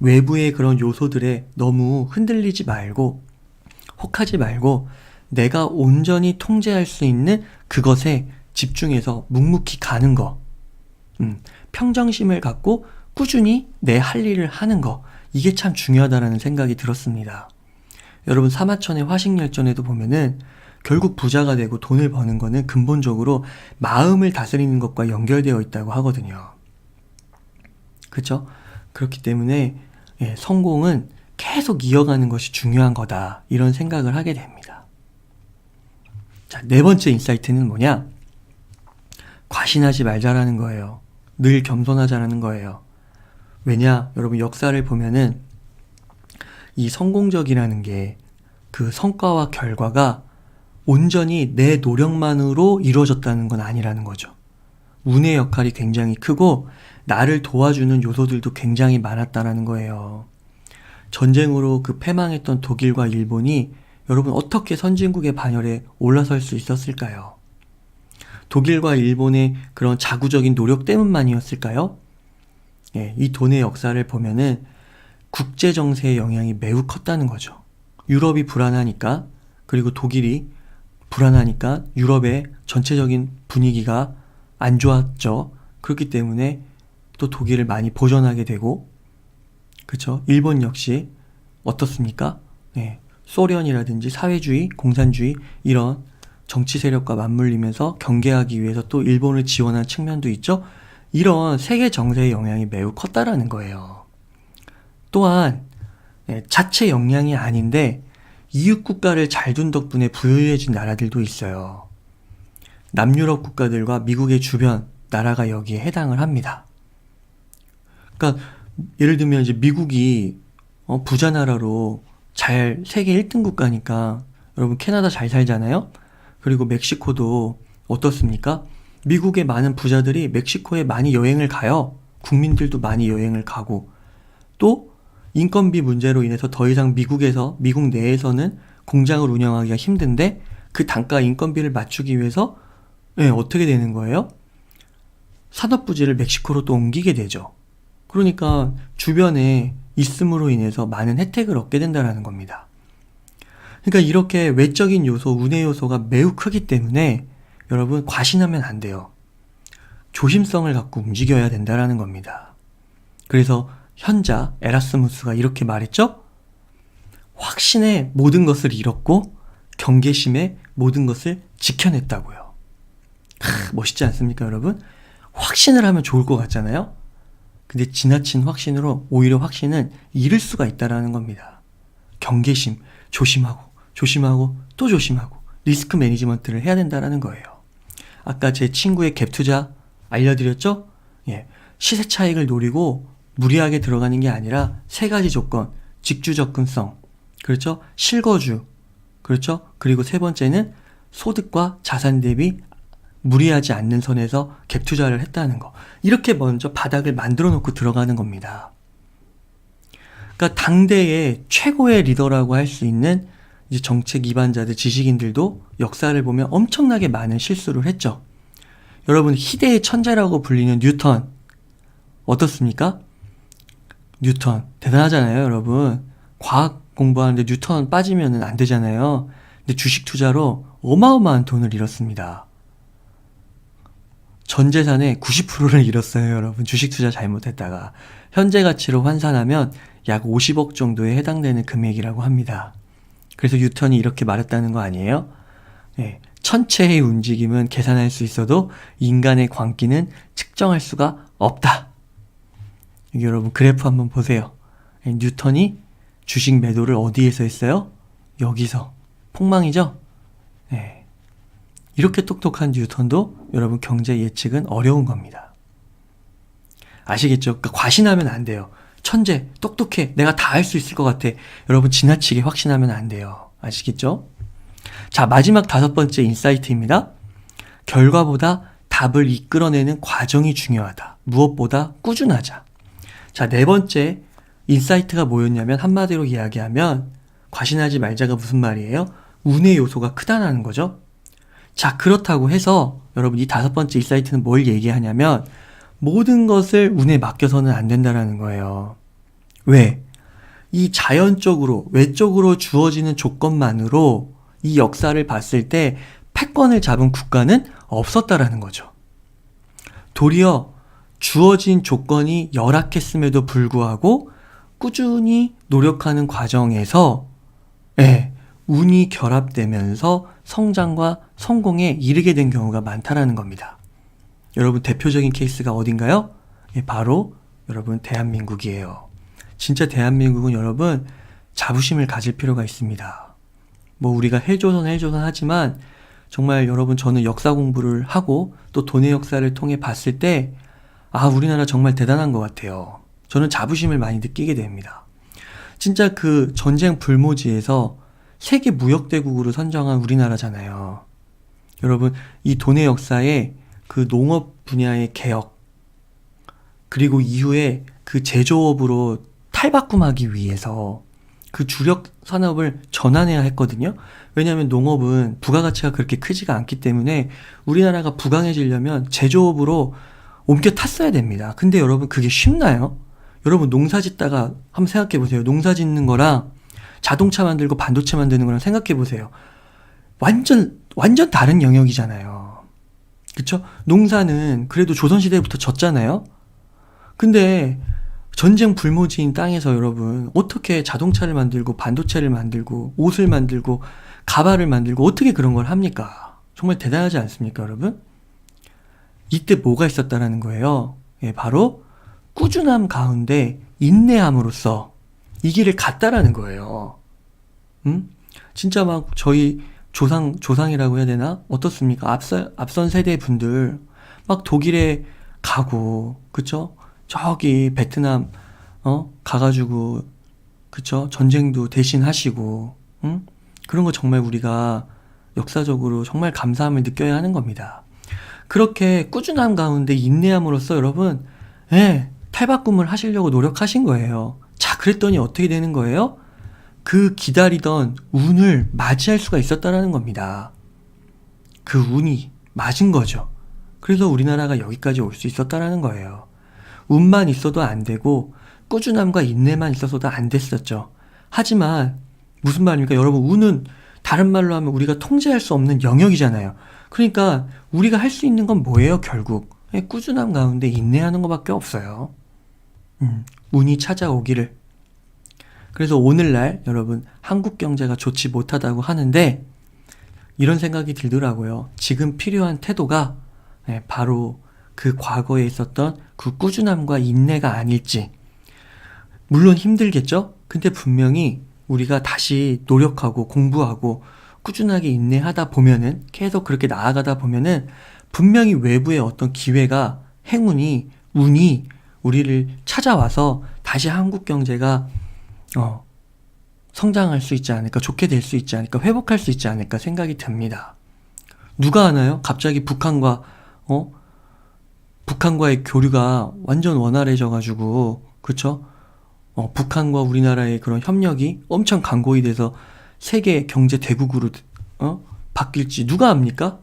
외부의 그런 요소들에 너무 흔들리지 말고 혹하지 말고 내가 온전히 통제할 수 있는 그것에 집중해서 묵묵히 가는 거. 평정심을 갖고 꾸준히 내 할 일을 하는 거. 이게 참 중요하다라는 생각이 들었습니다. 여러분, 사마천의 화식열전에도 보면은 결국 부자가 되고 돈을 버는 거는 근본적으로 마음을 다스리는 것과 연결되어 있다고 하거든요. 그렇죠? 그렇기 때문에 성공은 계속 이어가는 것이 중요한 거다, 이런 생각을 하게 됩니다. 자, 네 번째 인사이트는 뭐냐? 과신하지 말자라는 거예요. 늘 겸손하자라는 거예요. 왜냐? 여러분, 역사를 보면은 이 성공적이라는 게 그 성과와 결과가 온전히 내 노력만으로 이루어졌다는 건 아니라는 거죠. 운의 역할이 굉장히 크고 나를 도와주는 요소들도 굉장히 많았다라는 거예요. 전쟁으로 그 패망했던 독일과 일본이 여러분 어떻게 선진국의 반열에 올라설 수 있었을까요? 독일과 일본의 그런 자구적인 노력 때문만이었을까요? 이 돈의 역사를 보면은 국제 정세의 영향이 매우 컸다는 거죠. 유럽이 불안하니까, 그리고 독일이 불안하니까 유럽의 전체적인 분위기가 안 좋았죠. 그렇기 때문에 또 독일을 많이 보전하게 되고, 그쵸? 일본 역시 어떻습니까? 소련이라든지 사회주의, 공산주의 이런 정치 세력과 맞물리면서 경계하기 위해서 또 일본을 지원한 측면도 있죠. 이런 세계 정세의 영향이 매우 컸다라는 거예요. 또한 자체 역량이 아닌데 이웃 국가를 잘 둔 덕분에 부유해진 나라들도 있어요. 남유럽 국가들과 미국의 주변 나라가 여기에 해당을 합니다. 그러니까 예를 들면 이제 미국이 부자 나라로 잘 세계 1등 국가니까 여러분 캐나다 잘 살잖아요. 그리고 멕시코도 어떻습니까? 미국의 많은 부자들이 멕시코에 많이 여행을 가요. 국민들도 많이 여행을 가고, 또 인건비 문제로 인해서 더 이상 미국 내에서는 공장을 운영하기가 힘든데 그 단가 인건비를 맞추기 위해서 어떻게 되는 거예요? 산업부지를 멕시코로 또 옮기게 되죠. 그러니까 주변에 있음으로 인해서 많은 혜택을 얻게 된다는 겁니다. 그러니까 이렇게 외적인 요소, 운의 요소가 매우 크기 때문에 여러분 과신하면 안 돼요. 조심성을 갖고 움직여야 된다는 겁니다. 그래서 현자 에라스무스가 이렇게 말했죠? 확신에 모든 것을 잃었고 경계심에 모든 것을 지켜냈다고요. 멋있지 않습니까, 여러분? 확신을 하면 좋을 것 같잖아요? 근데 지나친 확신으로 오히려 확신은 잃을 수가 있다는 겁니다. 경계심, 조심하고 또 조심하고 리스크 매니지먼트를 해야 된다라는 거예요. 아까 제 친구의 갭 투자 알려드렸죠? 예, 시세 차익을 노리고 무리하게 들어가는 게 아니라 세 가지 조건, 직주 접근성, 그렇죠? 실거주, 그렇죠? 그리고 세 번째는 소득과 자산 대비 무리하지 않는 선에서 갭 투자를 했다는 거. 이렇게 먼저 바닥을 만들어 놓고 들어가는 겁니다. 그러니까 당대의 최고의 리더라고 할 수 있는 이제 정책 이반자들, 지식인들도 역사를 보면 엄청나게 많은 실수를 했죠. 여러분, 희대의 천재라고 불리는 뉴턴 어떻습니까? 뉴턴 대단하잖아요, 여러분. 과학 공부하는데 뉴턴 빠지면 안 되잖아요. 근데 주식 투자로 어마어마한 돈을 잃었습니다. 전 재산의 90%를 잃었어요, 여러분. 주식 투자 잘못했다가. 현재 가치로 환산하면 약 50억 정도에 해당되는 금액이라고 합니다. 그래서 뉴턴이 이렇게 말했다는 거 아니에요? 네, 천체의 움직임은 계산할 수 있어도 인간의 광기는 측정할 수가 없다. 여기 여러분 그래프 한번 보세요. 뉴턴이 주식 매도를 어디에서 했어요? 여기서. 폭망이죠? 네. 이렇게 똑똑한 뉴턴도 여러분 경제 예측은 어려운 겁니다. 아시겠죠? 그러니까 과신하면 안 돼요. 천재, 똑똑해, 내가 다 할 수 있을 것 같아. 여러분 지나치게 확신하면 안 돼요. 아시겠죠? 자, 마지막 5번째 인사이트입니다. 결과보다 답을 이끌어내는 과정이 중요하다. 무엇보다 꾸준하자. 자, 4번째 인사이트가 뭐였냐면 한마디로 이야기하면 과신하지 말자가 무슨 말이에요? 운의 요소가 크다는 거죠. 자, 그렇다고 해서 여러분 이 5번째 인사이트는 뭘 얘기하냐면 모든 것을 운에 맡겨서는 안 된다라는 거예요. 왜? 이 자연적으로, 외적으로 주어지는 조건만으로 이 역사를 봤을 때 패권을 잡은 국가는 없었다라는 거죠. 도리어 주어진 조건이 열악했음에도 불구하고 꾸준히 노력하는 과정에서 운이 결합되면서 성장과 성공에 이르게 된 경우가 많다라는 겁니다. 여러분 대표적인 케이스가 어딘가요? 바로 여러분 대한민국이에요. 진짜 대한민국은 여러분 자부심을 가질 필요가 있습니다. 뭐 우리가 헬조선 하지만 정말 여러분 저는 역사 공부를 하고 또 돈의 역사를 통해 봤을 때 우리나라 정말 대단한 것 같아요. 저는 자부심을 많이 느끼게 됩니다. 진짜 그 전쟁 불모지에서 세계 무역대국으로 선정한 우리나라잖아요. 여러분 이 돈의 역사에 그 농업 분야의 개혁 그리고 이후에 그 제조업으로 탈바꿈하기 위해서 그 주력 산업을 전환해야 했거든요. 왜냐하면 농업은 부가가치가 그렇게 크지가 않기 때문에 우리나라가 부강해지려면 제조업으로 옮겨 탔어야 됩니다. 근데 여러분 그게 쉽나요? 여러분 농사 짓다가 한번 생각해 보세요. 농사 짓는 거랑 자동차 만들고 반도체 만드는 거랑 생각해 보세요. 완전 다른 영역이잖아요. 그쵸? 농사는 그래도 조선시대부터 졌잖아요. 근데 전쟁 불모지인 땅에서 여러분 어떻게 자동차를 만들고 반도체를 만들고 옷을 만들고 가발을 만들고 어떻게 그런 걸 합니까? 정말 대단하지 않습니까, 여러분? 이때 뭐가 있었다라는 거예요. 바로 꾸준함 가운데 인내함으로써 이 길을 갔다라는 거예요. 진짜 막 저희 조상이라고 해야 되나? 어떻습니까? 앞선 세대 분들 막 독일에 가고, 그쵸? 저기 베트남 가가지고, 그쵸? 전쟁도 대신 하시고, 그런 거 정말 우리가 역사적으로 정말 감사함을 느껴야 하는 겁니다. 그렇게 꾸준함 가운데 인내함으로써 여러분 탈바꿈을 하시려고 노력하신 거예요. 자, 그랬더니 어떻게 되는 거예요? 그 기다리던 운을 맞이할 수가 있었다라는 겁니다. 그 운이 맞은 거죠. 그래서 우리나라가 여기까지 올 수 있었다라는 거예요. 운만 있어도 안 되고 꾸준함과 인내만 있어서도 안 됐었죠. 하지만 무슨 말입니까? 여러분 운은 다른 말로 하면 우리가 통제할 수 없는 영역이잖아요. 그러니까 우리가 할 수 있는 건 뭐예요? 결국 꾸준함 가운데 인내하는 것밖에 없어요. 운이 찾아오기를. 그래서 오늘날 여러분 한국 경제가 좋지 못하다고 하는데 이런 생각이 들더라고요. 지금 필요한 태도가 바로 그 과거에 있었던 그 꾸준함과 인내가 아닐지. 물론 힘들겠죠? 근데 분명히 우리가 다시 노력하고 공부하고 꾸준하게 인내하다 보면은, 계속 그렇게 나아가다 보면은 분명히 외부의 어떤 기회가, 행운이, 운이 우리를 찾아와서 다시 한국 경제가 성장할 수 있지 않을까, 좋게 될 수 있지 않을까, 회복할 수 있지 않을까 생각이 듭니다. 누가 아나요? 갑자기 북한과의 교류가 완전 원활해져가지고, 그쵸? 북한과 우리나라의 그런 협력이 엄청 강고히 돼서 세계 경제 대국으로 바뀔지 누가 압니까?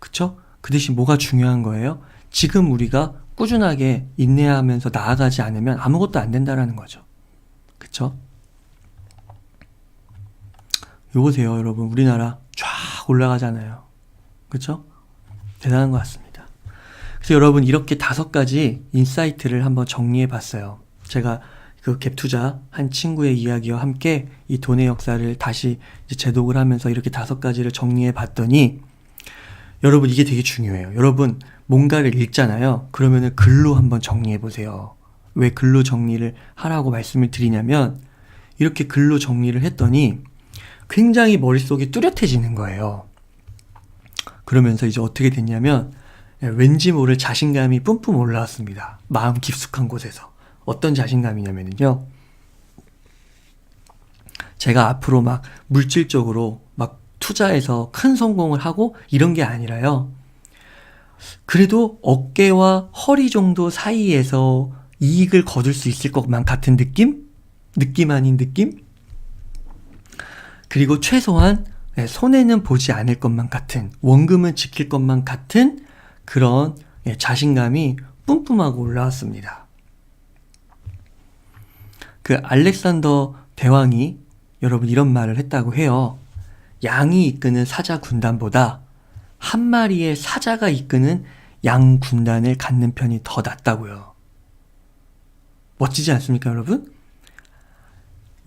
그쵸? 그 대신 뭐가 중요한 거예요? 지금 우리가 꾸준하게 인내하면서 나아가지 않으면 아무것도 안 된다라는 거죠. 그쵸? 이거 보세요, 여러분. 우리나라 쫙 올라가잖아요. 그쵸? 대단한 것 같습니다. 그래서 여러분, 이렇게 5가지 인사이트를 한번 정리해 봤어요. 제가 그 갭 투자 한 친구의 이야기와 함께 이 돈의 역사를 다시 이제 재독을 하면서 이렇게 5가지를 정리해 봤더니, 여러분, 이게 되게 중요해요. 여러분, 뭔가를 읽잖아요. 그러면은 글로 한번 정리해 보세요. 왜 글로 정리를 하라고 말씀을 드리냐면, 이렇게 글로 정리를 했더니 굉장히 머릿속이 뚜렷해지는 거예요. 그러면서 이제 어떻게 됐냐면, 왠지 모를 자신감이 뿜뿜 올라왔습니다. 마음 깊숙한 곳에서. 어떤 자신감이냐면요, 제가 앞으로 막 물질적으로 막 투자해서 큰 성공을 하고 이런 게 아니라요, 그래도 어깨와 허리 정도 사이에서 이익을 거둘 수 있을 것만 같은 느낌? 느낌 아닌 느낌? 그리고 최소한 손해는 보지 않을 것만 같은, 원금은 지킬 것만 같은 그런 자신감이 뿜뿜하고 올라왔습니다. 그 알렉산더 대왕이 여러분 이런 말을 했다고 해요. 양이 이끄는 사자 군단보다 한 마리의 사자가 이끄는 양 군단을 갖는 편이 더 낫다고요. 멋지지 않습니까, 여러분?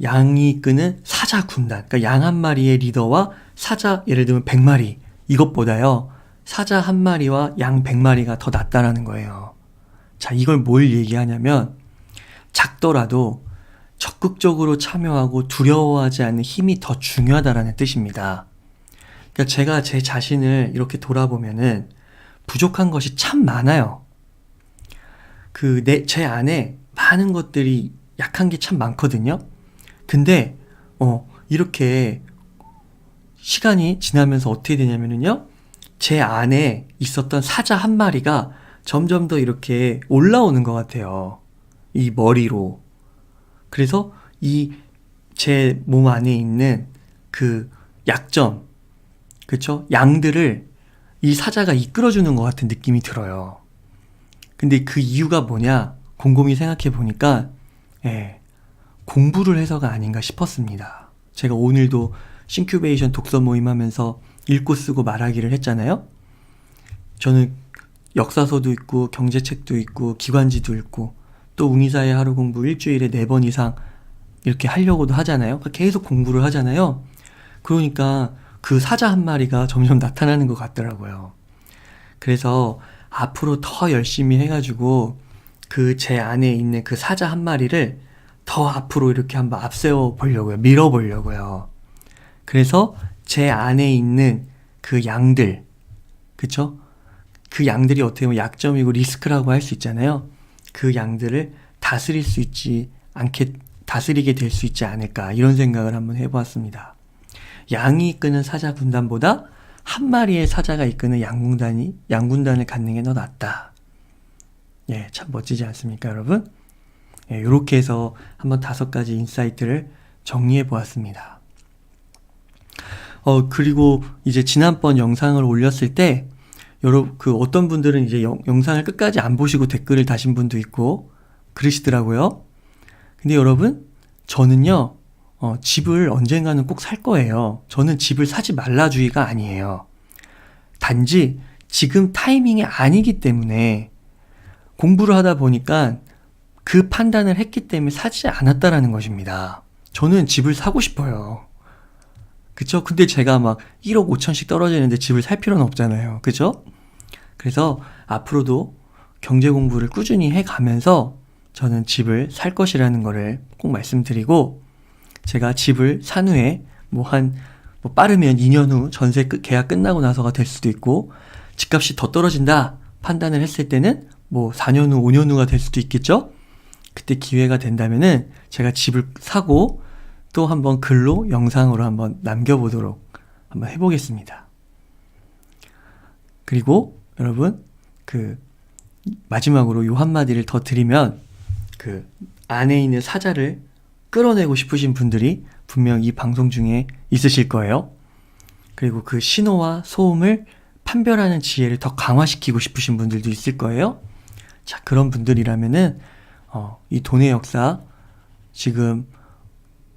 양이 이끄는 사자 군단, 그러니까 양 한 마리의 리더와 사자, 예를 들면 100마리, 이것보다요, 사자 한 마리와 양 100마리가 더 낫다라는 거예요. 자, 이걸 뭘 얘기하냐면, 작더라도 적극적으로 참여하고 두려워하지 않는 힘이 더 중요하다라는 뜻입니다. 그러니까 제가 제 자신을 이렇게 돌아보면은 부족한 것이 참 많아요. 제 안에 많은 것들이, 약한 게 참 많거든요. 근데 이렇게 시간이 지나면서 어떻게 되냐면요, 제 안에 있었던 사자 한 마리가 점점 더 이렇게 올라오는 것 같아요. 이 머리로. 그래서 이 제 몸 안에 있는 그 약점, 그쵸? 양들을 이 사자가 이끌어주는 것 같은 느낌이 들어요. 근데 그 이유가 뭐냐? 곰곰이 생각해 보니까, 공부를 해서가 아닌가 싶었습니다. 제가 오늘도 싱큐베이션 독서 모임 하면서 읽고 쓰고 말하기를 했잖아요. 저는 역사서도 읽고 경제책도 읽고 기관지도 읽고 또 웅이사의 하루 공부 일주일에 4번 이상 이렇게 하려고도 하잖아요. 계속 공부를 하잖아요. 그러니까 그 사자 한 마리가 점점 나타나는 것 같더라고요. 그래서 앞으로 더 열심히 해가지고 그 제 안에 있는 그 사자 한 마리를 더 앞으로 이렇게 한번 앞세워 보려고요. 밀어 보려고요. 그래서 제 안에 있는 그 양들, 그쵸? 그 양들이 어떻게 보면 약점이고 리스크라고 할 수 있잖아요. 그 양들을 다스리게 될 수 있지 않을까, 이런 생각을 한번 해보았습니다. 양이 이끄는 사자 군단보다 한 마리의 사자가 이끄는 양군단을 갖는 게 더 낫다. 참 멋지지 않습니까, 여러분? 이렇게 해서 한번 5가지 인사이트를 정리해 보았습니다. 그리고 이제 지난번 영상을 올렸을 때, 어떤 분들은 이제 영상을 끝까지 안 보시고 댓글을 다신 분도 있고 그러시더라고요. 근데 여러분, 저는요, 집을 언젠가는 꼭 살 거예요. 저는 집을 사지 말라주의가 아니에요. 단지 지금 타이밍이 아니기 때문에, 공부를 하다 보니까 그 판단을 했기 때문에 사지 않았다라는 것입니다. 저는 집을 사고 싶어요. 그쵸? 근데 제가 막 1억 5천씩 떨어지는데 집을 살 필요는 없잖아요. 그죠? 그래서 앞으로도 경제 공부를 꾸준히 해가면서 저는 집을 살 것이라는 거를 꼭 말씀드리고, 제가 집을 산 후에 뭐 한 뭐 빠르면 2년 후 전세 계약 끝나고 나서가 될 수도 있고, 집값이 더 떨어진다 판단을 했을 때는 뭐 4년 후, 5년 후가 될 수도 있겠죠? 그때 기회가 된다면은 제가 집을 사고 또 한번 글로 영상으로 한번 남겨보도록 한번 해보겠습니다. 그리고 여러분, 마지막으로 요 한마디를 더 드리면, 안에 있는 사자를 끌어내고 싶으신 분들이 분명 이 방송 중에 있으실 거예요. 그리고 그 신호와 소음을 판별하는 지혜를 더 강화시키고 싶으신 분들도 있을 거예요. 자, 그런 분들이라면은 이 돈의 역사, 지금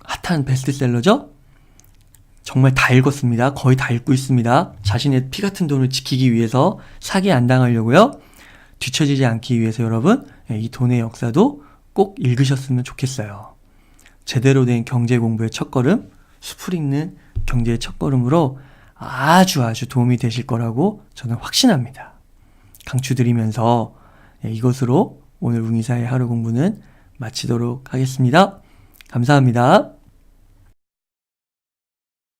핫한 베스트셀러죠? 정말 다 읽었습니다. 거의 다 읽고 있습니다. 자신의 피 같은 돈을 지키기 위해서 사기 안 당하려고요. 뒤처지지 않기 위해서 여러분, 이 돈의 역사도 꼭 읽으셨으면 좋겠어요. 제대로 된 경제 공부의 첫걸음, 숲을 읽는 경제의 첫걸음으로 아주 도움이 되실 거라고 저는 확신합니다. 강추드리면서 이것으로 오늘 웅이사의 하루 공부는 마치도록 하겠습니다. 감사합니다.